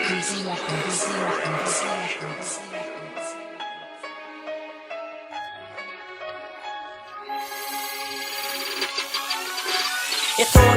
Ito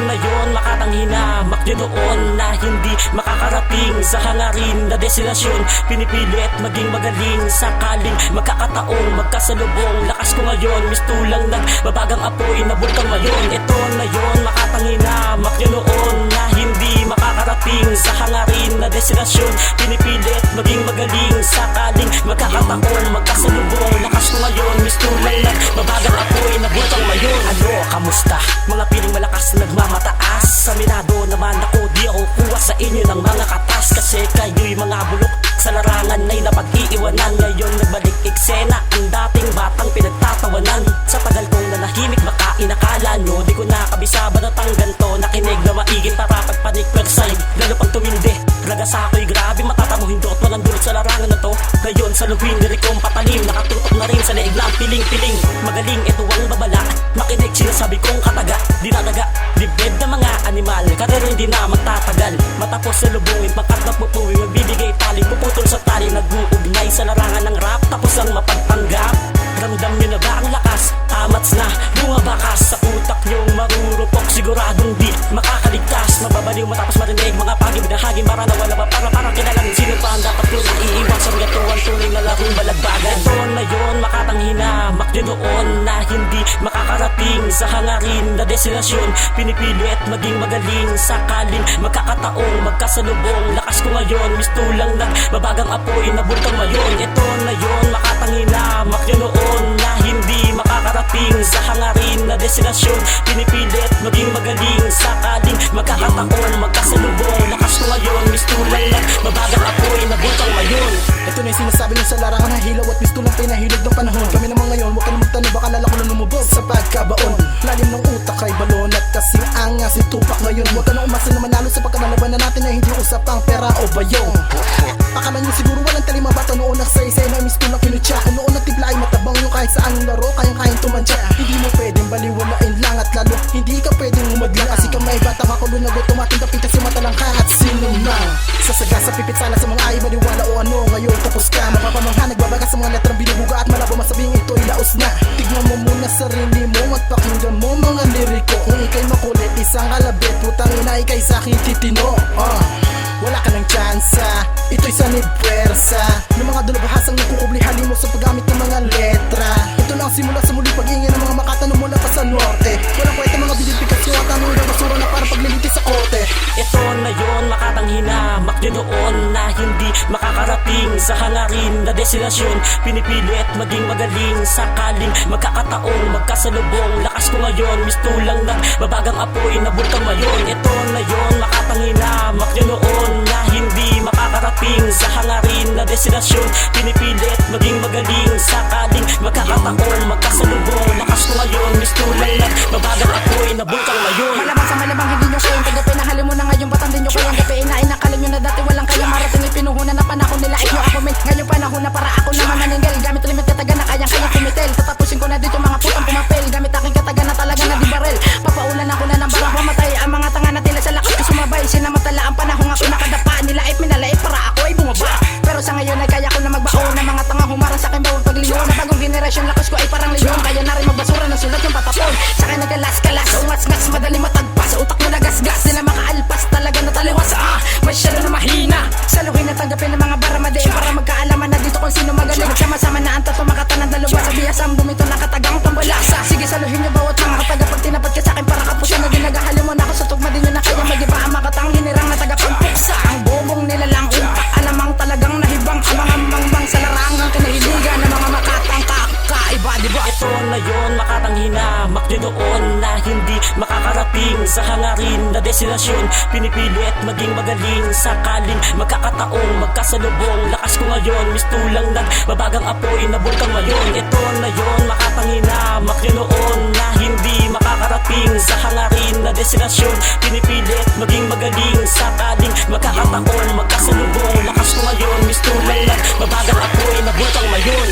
na yun, makatanghi na makyo noon na hindi makakarating sa hangarin na destinasyon. Pinipilit maging magaling sakaling magkakataong magkasalubong. Lakas ko ngayon, mistulang nagbabagang apoy na bulkang mayon. Ito na yun, makatanghi na makyo noon na hindi makakarating sa hangarin na destinasyon. Pinipilit maging magaling sakaling magkakataong magkasalubong. Lakas ko ngayon, mistulang nagbabagang apoy na bulkang mayon. Ano, kamusta? Mga piling malakas nagmamataas. Saminado naman ako, di ako kuha sa inyo ng mga katas. Kasi kayo'y mga bulok sa larangan ay napag-iiwanan. Ngayon nagbalik eksena ang dating batang pinagtatawanan. Sa tagal kong nanahimik baka inakala nyo di ko nakabisa banatang ganto. Nakinig na maiging para pagpanik wersay lalo pang tumindi. Raga sa ako'y grabe matatamuhin do't walang dulot sa larangan na to. Ngayon sa lubing lirikong patalim, nakatutok na rin sa leeg ng piling-piling. Magaling ito ang babala, makinig sinasabi kong kataga. Dinadaga, libed na mga animal, karero hindi na magtatagal. Matapos sa lubungin, pangkat na pupuwi, magbibigay tali, puputol sa tali, nag-uugnay sa larangan ng rap. Tapos ang mapagpanggap, ramdam nyo na ba ang lakas? Amats na, bumabakas sa utak nyong marurupok. Siguradong di makakaligtas, mababaliw matapos marinig mga pagib na hagin. Para nawala pa para kilalanin sino pa ang dapat kung naiiwasan. Gatuan tunay na larong balagbagan. Ito na yun, makatanghi na makyo noon na hindi makakarating sa hangarin na destinasyon. Pinipilit maging magaling sakaling magkakataong magkasalubong. Lakas ko ngayon, mistulang nagbabagang apoy na bulkang mayon. Ito na yun, makatanghi na makyo noon na hindi makakarating sa hangarin na destinasyon. Pinipilit maging magaling sakaling magkakataong magkasalubong. Lakas ko ngayon, mistulang nagbabagang apoy na bulkang mayon. Ito na yung sinasabi nyo sa larangan na hilaw at mistulang pinahilog ng panahon. Kami naman ngayon, huwag ka na magtanong, baka lalako na lumubog sa pagkabaon. Lalim ng utak ay balon at kasing angas yung tupak ngayon. Huwag ka na umasa na manalo sa pagkakalaban na natin na hindi usapang pera o bayong. Akala nyo siguro walang talima bata noon nagsaysay na mistulang kinutya. Kung noon nagtibla ay matabang yung kahit saan laro, kayang tumantya. Hindi mo pwedeng baliwalain lang at lalo hindi ka pwedeng umadlang. Kasi ka may bata makulo na gutumating kapit at si matalang ka at sinunang. Sasaga sa pipit sana sa mga ay maniwala o ano. Ngayon tapos ka, mapapamangha nagbabaga sa mga letrang binubuga at malabo masabing ito'y laos na. Tignan mo muna sarili mo at pakinggan mo mga liriko. Kung ikay makulit isang kalabit, putang ina ikay sa'kin titino. Wala ka ng tsansa, ito'y sanib pwersa ng mga dulabahasang nagkukubli hali mo sa paggamit ng mga letra. Ito lang simula sa muli pag-ingin ng mga makatanong mula pa sa norte. Walang kwenta mga bidipikasyon at tanong ng basura na para paglilitis sa kote. Ito na yun, makatanghi na makyo noon na hindi makakarating sa hangarin na destinasyon. Pinipilit maging magaling sakaling magkakataong magkasalubong. Lakas ko ngayon, mistulang nagbabagang apoy na bulkang mayon. Ito na yun, makatanghi na makyo noon na hindi makakarating sa hangarin na destinasyon. Pinipilit maging magaling sakaling magkakataong magkasalubong. Lakas ko ngayon, mistulang nagbabagang apoy na bulkang mayon. Malamang sa malamang hindi nyo kayang tagapin. Nahali mo na ngayon ba't hindi nyo kayang gapiin. Na inakala nyo na dati walang kayang marating. Ipinuhunan na panahon nila nyo ako min. Ngayong panahon na para ako naman naningil. Gamit limit kataga na kayang kumitel. Tatapusin ko na dito mga putang pumapel. Gamit aking kataga na talaga na di barel. Papaulan ako na ng barang mamatay. Ang mga tanga na tila sa lakas ko sumabay. Sinamatala ang panahon ako nakadapa. Nilait minalait para ako ay bumaba. Pero sa ngayon ay kaya ko na magbaon. Ng mga tanga humarang sa akin bawal pagliyon. Na bagong generation lakas ko ay parang leyon. Kaya na rin magbasura ng sulat yung patapon. Sa akin nagkalas-kalas. Ungas-ngas madali matagpas. Sa utak mo nagasgas. Di na makaalpas talaga na taliwas. Masyado na mahina. Saluhin na tanggapin ng mga baramadain. Para magkaalaman na dito kung sino magaling. Magsama-sama na ang tato makatanan dalawa. Sa biyasang bumito na katagang pambalasa. Sige saluhin niyo bawat mga kataga. Pag tinapat ka sa akin para kapusin na ginagahali mo na ako sa tugma din nyo na kaya mag-iba. Ang makatang hinirang na tagapagpuksa. Ang bobong nila lang utak. Alamang talagang nahibang. Ang mga mangbang sa larangang kinahiligan. Ng mga makatang kakaiba, diba? Ito na yun, makatanghi na makyo noon na hindi makakarating sa hangarin na destinasyon. Pinipilit maging magaling sakaling magkakataong magkasalubong. Lakas ko ngayon, mistulang nagbabagang apoy na bulkang mayon. Ito na yun, makatanghi na makyo noon na hindi makakarating sa hangarin na destinasyon. Pinipilit maging magaling sakaling magkakataong magkasalubong. Lakas ko ngayon, mistulang nagbabagang apoy na bulkang mayon.